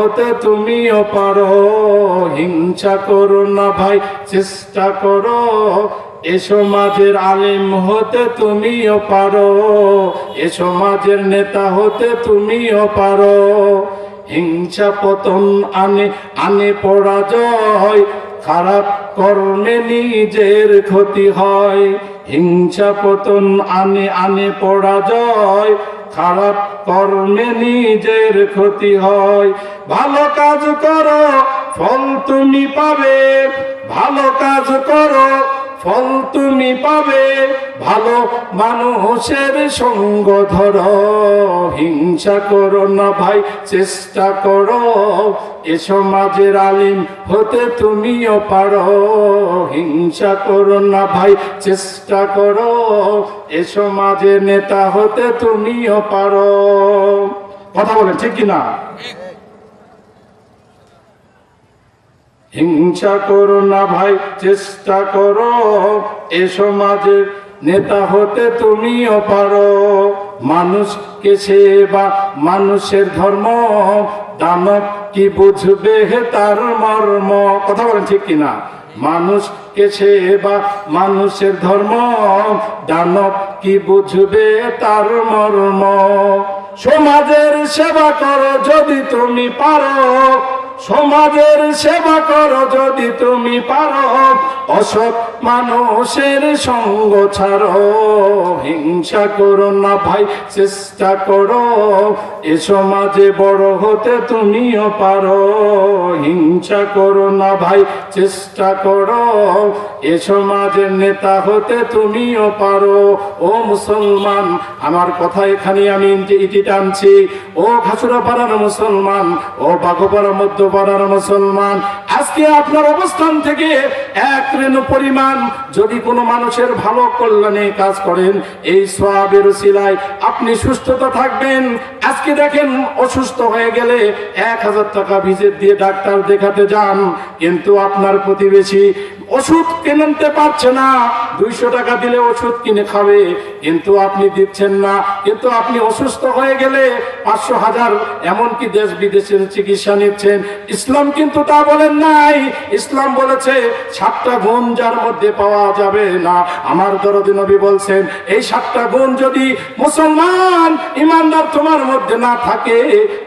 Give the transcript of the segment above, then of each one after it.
হতে তুমিও পারো, হিংসা করো না ভাই, চেষ্টা করো। এ সমাজের আলিম হতে তুমিও পারো, এ সমাজের নেতা হতে তুমিও পারো। হিংসা পতন আনে আনে পরাজয়, খারাপ কর্মে নিজের ক্ষতি হয়। হিংসা পতন আনে আনে পরাজয়, খারাপ কর্মে নিজের ক্ষতি হয়। ভালো কাজ করো, ফল তুমি পাবে, ভালো কাজ করো, ফল তুমি পাবে। ভালো মানুষের সঙ্গ ধরো, হিংসা করো না ভাই, চেষ্টা করো। এ সমাজের আলিম হতে তুমিও পারো, হিংসা করো না ভাই, চেষ্টা করো। এ সমাজের নেতা হতে তুমিও পারো। কথা বলেন ঠিক কিনা? হিংসা করো না ভাই, চেষ্টা করো। এ সমাজের নেতা হতে তুমিও পারো। মানুষকে সেবা মানুষের ধর্ম, দানব কি বুঝবে তার মর্ম। কথা বলেন ঠিক কিনা? মানুষকে সেবা মানুষের ধর্ম, দানব কি বুঝবে তার মর্ম। সমাজের সেবা করো যদি তুমি পারো, সমাজের সেবা করো যদি তুমি পারো। অসৎ মানুষের সঙ্গ ছাড়ো, হিংসা করো না ভাই, চেষ্টা করো। এ সমাজে বড় হতে তুমিও পারো, হিংসা করো না ভাই, চেষ্টা করো। এ সমাজের নেতা হতে তুমিও পারো। ও মুসলমান, আমার কথা এখানে আমি ইতি টানছি। ও খাসুরাপাড়ার মুসলমান, ও বাঘপাড়া মধ্যপাড়ার মুসলমান, আজকে আপনার অবস্থান থেকে এক রেণু পরিমাণ যদি কোনো মানুষের ভালো কল্যাণে কাজ করেন, এই সওয়াবের উসিলায় আপনি সুস্থতা থাকবেন। আজকে দেখেন, অসুস্থ হয়ে গেলে 1000 টাকা ভিজিট দিয়ে ডাক্তার দেখাতে যান, কিন্তু আপনার প্রতিবেশী ওষুধ কিনতে পারছে না, 200 টাকা দিলে ওষুধ কিনে খাবে, কিন্তু আপনি দিচ্ছেন না। কিন্তু আপনি অসুস্থ হয়ে গেলে 500, 1000 এমনকি দেশ বিদেশের চিকিৎসা নিচ্ছেন। ইসলাম কিন্তু তা বলেন নাই। ইসলাম বলেছে 7টা গুণ যার মধ্যে পাওয়া যাবে না। আমার দরদি নবী বলছেন, এই 7টা গুণ যদি মুসলমান ইমানদার তোমার মধ্যে না থাকে,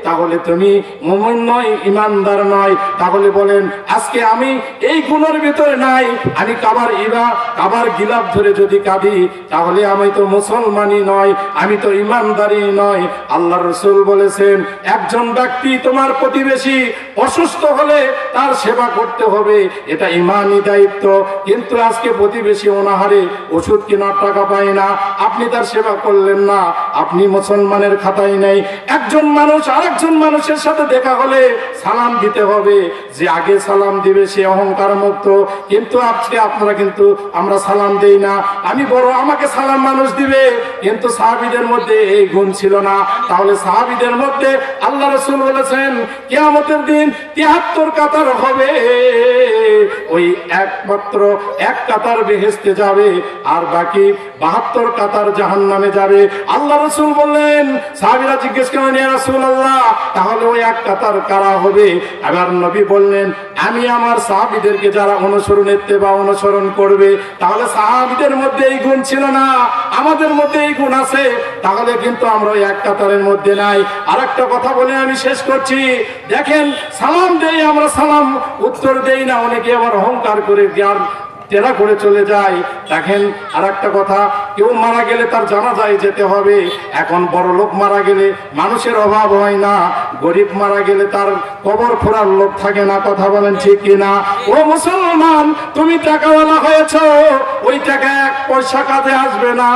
তাহলে তুমি মুমিন নয়, ইমানদার নয়। তাহলে বলেন, আজকে আমি এই গুণের ভিতরে নাই, আমি কাবার গিলাফ ধরে যদি কাঁদি, তাহলে আমি তো মুসলমানই নয়, আমি তো ইমানদারই নয়। আল্লাহ রাসূল বলেছেন, একজন ব্যক্তি তোমার প্রতিবেশী অসুস্থ হলে তার সেবা করতে হবে, এটা ইমানি দায়িত্ব। কিন্তু আজকে প্রতিবেশী অনাহারে ওষুধ কেনার টাকা পায় না, আপনি তার সেবা করলেন না, আপনি মুসলমানের খাতায় নেই। একজন মানুষ আরেকজন মানুষের সাথে দেখা হলে সালাম দিতে হবে, যে আগে সালাম দিবে সে অহংকার মুক্ত। কিন্তু আজকে আমরা সালাম দেই না, আমি বড়, আমাকে সালাম মানুষ দিবে। কিন্তু সাহাবীদের মধ্যে এই গুণ ছিল না। তাহলে সাহাবীদের মধ্যে আল্লাহ রাসূল বলেছেন, কিয়ামতের দিন 73 কাতার হবে, ওই একমাত্র এক কাতার বেহেশতে যাবে, আর বাকি 72 কাতার জাহান্নামে যাবে। আল্লাহ রাসূল বললেন, সাহাবীরা জিজ্ঞেস করলেন, ইয়া রাসূলুল্লাহ, তাহলে ওই এক কাতার কারা হবে? আবার নবী বললেন, আমি আমার সাহাবীদেরকে যারা অনুসরণ করবে। তাহলে সাহাবীদের মধ্যে এই গুণ ছিল না, আমাদের মধ্যে এই গুণ আছে, তাহলে কিন্তু আমরা এক কাতারের মধ্যে নাই। আরেকটা কথা বলে আমি শেষ করছি। দেখেন, সালাম দেই আমরা, সালাম উত্তর দেই না, অনেকে আবার অহংকার করে জ্ঞান তেরা করে চলে যায়। দেখেন, আর একটা কথা, কেউ মারা গেলে তার জানাজায় যেতে হবে। এখন বড় লোক মারা গেলে মানুষের অভাব হয় না, গরিব মারা গেলে তার কবর খোঁড়ার লোক থাকে না। কথা বলেন ঠিক কিনা? ও মুসলমান, তুমি টাকাওয়ালা হয়েছ, ওই টাকা 1 পয়সা কাজে আসবে না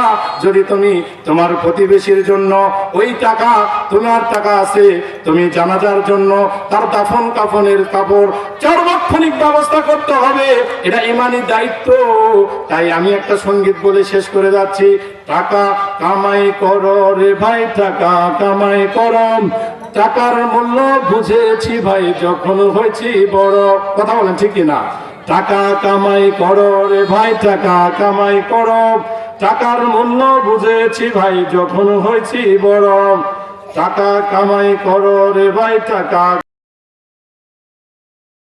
যদি তুমি তোমার প্রতিবেশীর জন্য ওই টাকা, তোমার টাকা আছে, তুমি জানাজার জন্য তার দাফন কাফনের কাপড় সার্বক্ষণিক ব্যবস্থা করতে হবে, এটা ইমানি দায়িত্ব। তাই আমি একটা সঙ্গীত বলে শেষ করে যাচ্ছি। টাকা কামাই করো রে ভাই, টাকা কামাই করো, টাকার মূল্য বুঝেছি ভাই যখন হয়েছি বড়। কথা বলেন ঠিক কিনা? টাকা কামাই করো রে ভাই, টাকা কামাই করো, টাকার মূল্য বুঝেছি ভাই যখন হয়েছি বড়। টাকা কামাই করো রে ভাই, টাকা